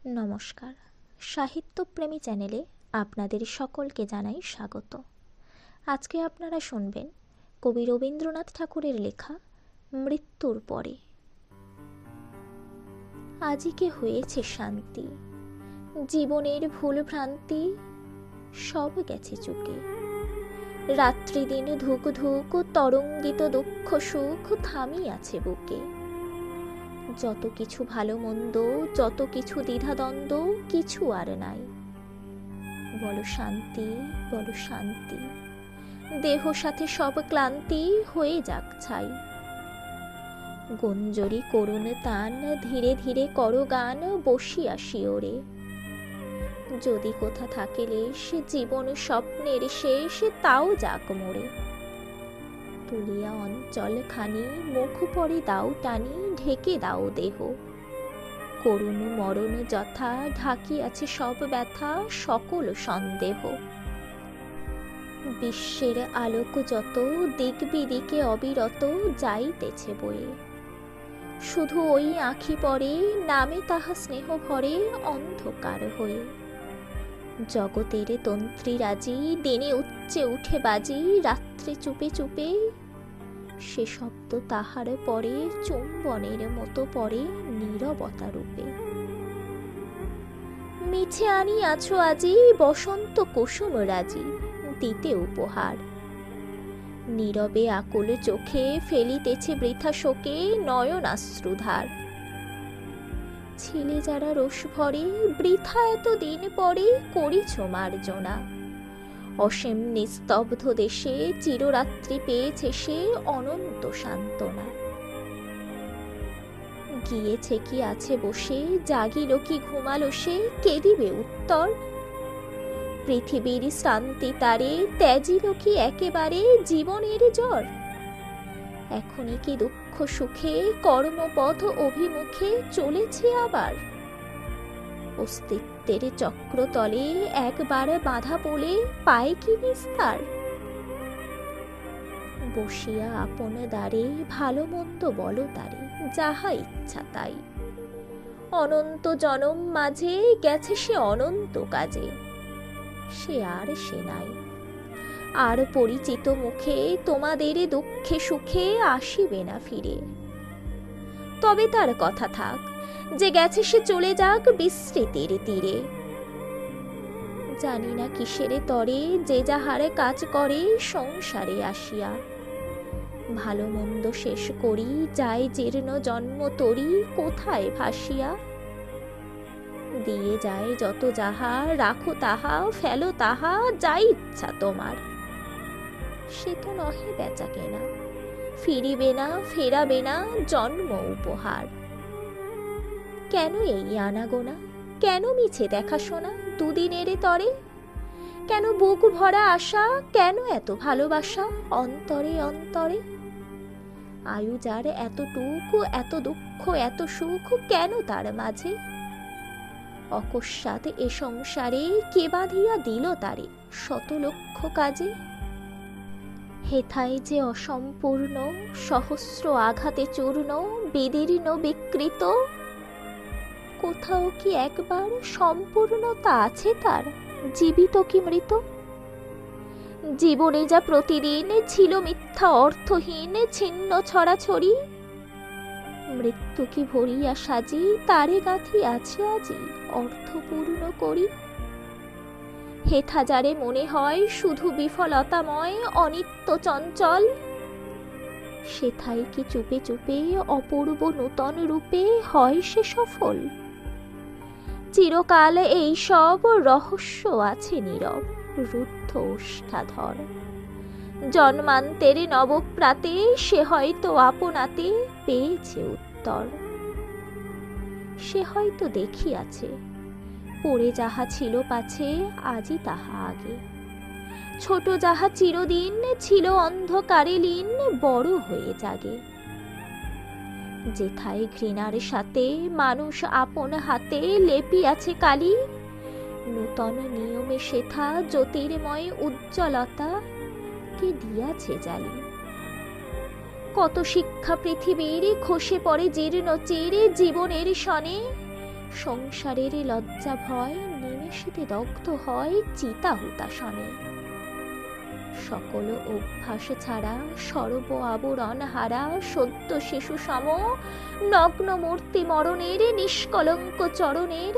নমস্কার, সাহিত্যপ্রেমী চ্যানেলে আপনাদের সকলকে জানাই স্বাগত। আজকে আপনারা শুনবেন কবি রবীন্দ্রনাথ ঠাকুরের লেখা মৃত্যুর পরে। আজিকে হয়েছে শান্তি, জীবনের ভুল ভ্রান্তি সব গেছে চুকে। রাত্রি দিন ধুক ধুক তরঙ্গিত দুঃখ সুখ থামিয়াছে বুকে। যত কিছু ভালো মন্দ, যত কিছু দ্বিধাদ্বন্দ্ব, কিছু আর নাই। বলো শান্তি, বলো শান্তি, দেহ সাথে সব ক্লান্তি হয়ে যাক ছাই। গঞ্জরি করুণ তান, ধীরে ধীরে করো গান, বসিয়া শিওরে। যদি কোথা থাকিলে সে জীবন স্বপ্নের শেষ, তাও যাক মোরে। তুলিয়া অঞ্চল খানি, মুখ পরে দাও টানি, ঢেকে দাও দেহ। করুণ মরণ যথা ঢাকিয়াছে সব ব্যথা, সকল সন্দেহ। বিশ্বের আলোক যত দিক বিদিকে অবিরত যাইতেছে বয়ে। শুধু ওই আঁখি পরে নামে তাহা স্নেহ ভরে অন্ধকার হয়ে। জগতের তন্ত্রী রাজি দিনে উচ্চে উঠে বাজি, রাত্রে চুপে চুপে। সে শব্দ তাহার পরে চুম্বনের মতো পড়ে নীরবতা রূপে। মিছে আনিয়াছ আজি বসন্ত কুসুম রাজি, দিতে উপহার। নীরবে আকুল চোখে ফেলিতেছে বৃথা শোকে নয়নাশ্রুধার। ছিলে যারা রোষ ভরে বৃথা এত দিন পরে করিছ মার্জনা। অসীম নিস্তব্ধ দেশে চিররাত্রি পেয়েছে সে অনন্ত সান্ত্বনা। গিয়েছে কি আছে বসে, জাগিল কি ঘুমালো সে, কে দিবে উত্তর? পৃথিবীর শান্তি তারে ত্যাজিল কি একেবারে জীবনের জ্বর? এখনই কি দুঃখ সুখে কর্মপথ অভিমুখে চলেছে আবার? অস্তিত্বের চক্রতলে একবার বাধা পড়ে পায় কি নিস্তার? বসিয়া আপন দ্বারে ভালো মন্দ বলো তারে, যাহা ইচ্ছা তাই। অনন্ত জনম মাঝে গেছে সে অনন্ত কাজে, সে আর সে নাই। আর পরিচিত মুখে তোমাদের দুঃখে সুখে আসিবে না ফিরে। তবে তার কথা থাক, যে গেছে সে চলে যাক বিস্মৃতির তীরে। জানি না কিসের তরে যে যাহার কাজ করে সংসারে আসিয়া। ভালো মন্দ শেষ করি যায় জীর্ণ জন্ম তরি কোথায় ভাসিয়া। দিয়ে যায় যত যাহা, রাখো তাহা ফেলো তাহা, যাই ইচ্ছা তোমার। সে তো নহে বেচা কেনা, ফিরিবে না ফেরাবে না জন্ম উপহার। কেন এই আনাগোনা, কেন মিছে দেখাশোনা দুদিনের তরে? কেন বুক ভরা আশা, কেন এত ভালোবাসা অন্তরে অন্তরে? আয়ু যার এতটুকু, এত দুঃখ এত সুখ কেন তার মাঝে? অকস্মাৎ এ সংসারে কে বাঁধিয়া দিল তারে শত লক্ষ কাজে? হেথায় যে অসম্পূর্ণ সহস্র আঘাতে চূর্ণ বিদীর্ণ বিকৃত। কোথাও কি একবার সম্পূর্ণতা আছে তার, জীবিত কি মৃত? জীবনে যা প্রতিদিন ছিল মিথ্যা অর্থহীন ছিন্ন ছড়াছড়ি, মৃত্যু কি ভরিয়া সাজি তারে গাঁথি আছে আজি অর্থপূর্ণ করি। হেথা যারে মনে হয় শুধু বিফলতাময় অনিত্য চঞ্চল, সেথায় কি চুপে চুপে অপূর্ব নূতন রূপে হয় সে সফল? চিরকাল এই সব রহস্য আছে নীরব রুদ্ধ ওষ্ঠাধর। জন্মান্তের নবপ্রাতে সে হয়তো আপনাতে পেয়েছে উত্তর। সে হয়তো দেখিয়াছে পড়ে যাহা ছিল পাছে আজি তাহা আগে। ছোট যাহা চিরদিন ছিল অন্ধকারে লীন বড় হয়ে জাগে। যেথায় ঘৃণার সাথে মানুষ আপন হাতে লেপিয়াছে কালি, নূতন নিয়মে সেথা জ্যোতির্ময় উজ্জ্বলতা কে দিয়াছে জালি। কত শিক্ষা পৃথিবীর খসে পড়ে জীর্ণ চিরে জীবনের সনে, সংসারের লজ্জা ভয় নিমেষেতে দগ্ধ হয় চিতা হুতাশনে। সকল অভ্যাস ছাড়া সর্ব আবরণ হারা সদ্য শিশু সম নগ্ন মূর্তি মরণের নিষ্কলঙ্ক চরণের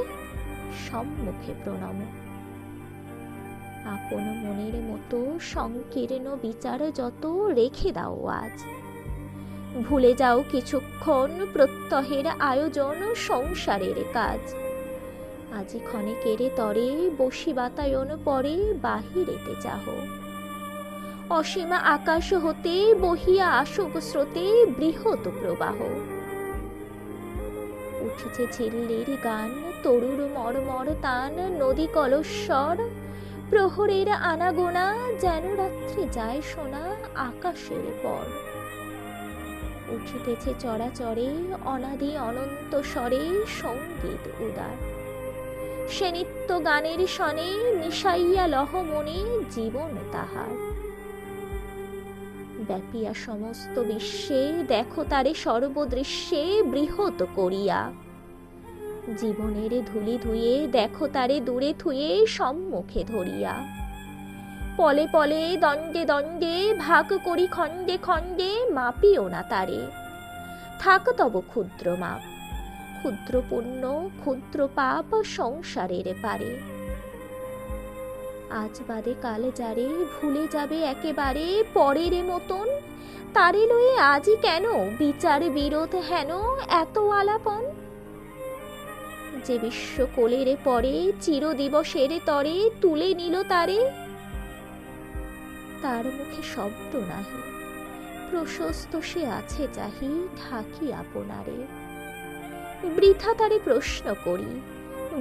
সম্মুখে প্রণাম। আপন মনের মতো সংকীর্ণ বিচার যত রেখে দাও আজ, ভুলে যাও কিছুক্ষণ প্রত্যহের আয়োজন সংসারের কাজ। আজি ক্ষণিকের তরে বসি বাতায়ন পরে বাহিরেতে চাহ, অসীমা আকাশ হতে বহিয়া আসুক স্রোতে বৃহৎ প্রবাহ। উঠেছে ঝিল্লির গান তরুর মর্মর তান নদী কলস্বর, প্রহরের আনাগোনা যেন রাত্রে যায় শোনা আকাশের পর। উঠিতেছে চরাচরে অনাদি অনন্ত স্বরে সঙ্গীত উদার, সে নিত্য গানের সনে মিশাইয়া লহ মনে জীবন তাহার। ব্যাপিয়া সমস্ত বিশ্বে দেখো তারে সর্বদৃশ্যে বৃহৎ করিয়া, জীবনের ধুলি ধুয়ে দেখো তারে দূরে থুয়ে সম্মুখে ধরিয়া। পলে পলে দণ্ডে দণ্ডে ভাগ করি খণ্ডে খণ্ডে মাপিও না তারে, থাক তব ক্ষুদ্র মাপ, ক্ষুদ্র পুণ্য ক্ষুদ্র পাপ সংসারের পারে। আজ বাদে কাল যারে ভুলে যাবে একেবারে পরের মতন, তারে লয়ে আজই কেন বিচার বিরোধ হেন এত আলাপন। যে বিশ্ব কোলের পরে চির দিবসের তরে তুলে নিল তারে, তার মুখে শব্দ নাহি, প্রশস্ত সে আছে চাহি ঢাকি আপনারে। বৃথা তারে প্রশ্ন করি,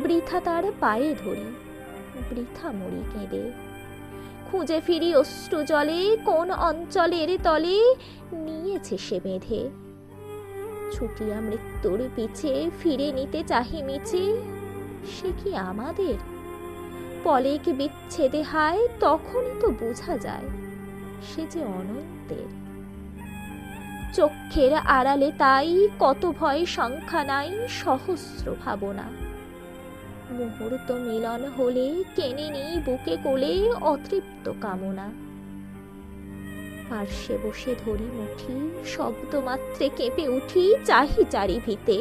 বৃথা তার পায়ে ধরি, বৃথা মরি কেঁদে। খুঁজে ফিরি অশ্রু জলে কোন অঞ্চলের তলে নিয়েছে সে বেঁধে। ছুটিয়া মৃত্যুর পিছে ফিরে নিতে চাহি মিছে, সে কি আমাদের? পলেক বিচ্ছেদে হায় তখনই তো বোঝা যায় সে যে অনন্তের। চক্ষের আড়ালে তাই কত ভয় সংখ্যা নাই সহস্র ভাবনা, মুহূর্ত মিলন হলে কেনে নিই বুকে কোলে অতৃপ্ত কামনা। পার্শ্বে বসে ধরি মুঠি শব্দ মাত্রে কেঁপে উঠি চাহি চারি ভিতে,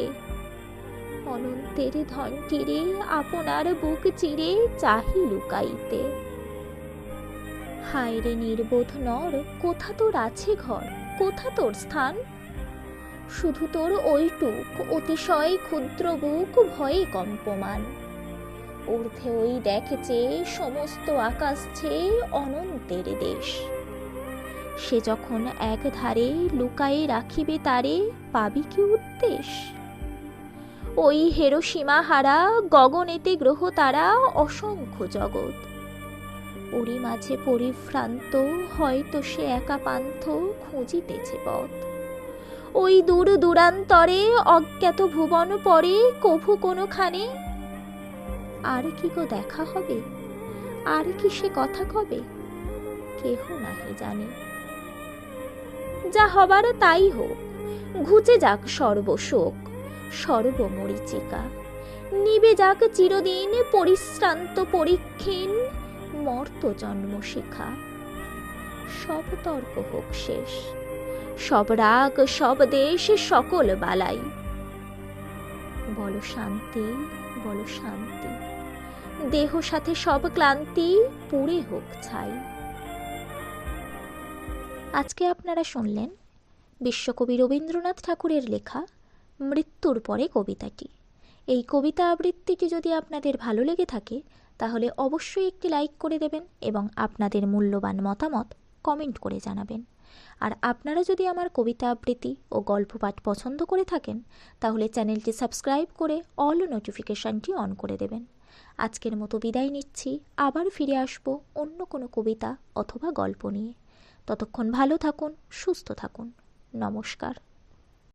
অনন্তের ধন তীরে আপনার বুক চিরে চাহি লুকাইতে। হায় রে নির্বোধ নর, কোথা তোর আছে ঘর, কোথা তোর স্থান? শুধু তোর ওইটুক অতিশয় ক্ষুদ্র বুক ভয়ে কম্পমান। ঊর্ধ্বে ওই দেখেছে সমস্ত আকাশ ছেয়ে অনন্তের দেশ। সে যখন এক ধারে লুকায়ে রাখিবে তারে, পাবি কি উদ্দেশ? ওই হেরোসীমা হারা গগনেতে গ্রহ তারা অসংখ্য জগৎ, ওরই মাঝে পরিভ্রান্ত হয়তো সে একা পান্থ খুঁজিতেছে পথ। ওই দূর দূরান্তরে অজ্ঞাত ভুবন পরে কভু কোনোখানে, আর কি গো দেখা হবে, আর কি সে কথা কবে, কেহ নাহি জানে। যা হবার তাই হোক, ঘুচে যাক সর্বশোক সর্বমরীচিকা, নিবে যাক চিরদিন পরিশ্রান্ত পরীক্ষীণ মর্ত জন্ম শিখা। সব তর্ক হোক শেষ, সব রাগ সব দেশ সকল বালাই, বলো শান্তি বলো শান্তি, দেহ সাথে সব ক্লান্তি পুড়ে হোক ছাই। আজকে আপনারা শুনলেন বিশ্বকবি রবীন্দ্রনাথ ঠাকুরের লেখা মৃত্যুর পরে কবিতাটি। এই কবিতা আবৃত্তিটি যদি আপনাদের ভালো লেগে থাকে তাহলে অবশ্যই একটি লাইক করে দেবেন এবং আপনাদের মূল্যবান মতামত কমেন্ট করে জানাবেন। আর আপনারা যদি আমার কবিতা আবৃত্তি ও গল্প পাঠ পছন্দ করে থাকেন তাহলে চ্যানেলটি সাবস্ক্রাইব করে অল নোটিফিকেশানটি অন করে দেবেন। আজকের মতো বিদায় নিচ্ছি, আবার ফিরে আসব অন্য কোনো কবিতা অথবা গল্প নিয়ে। ততক্ষণ ভালো থাকুন, সুস্থ থাকুন। নমস্কার।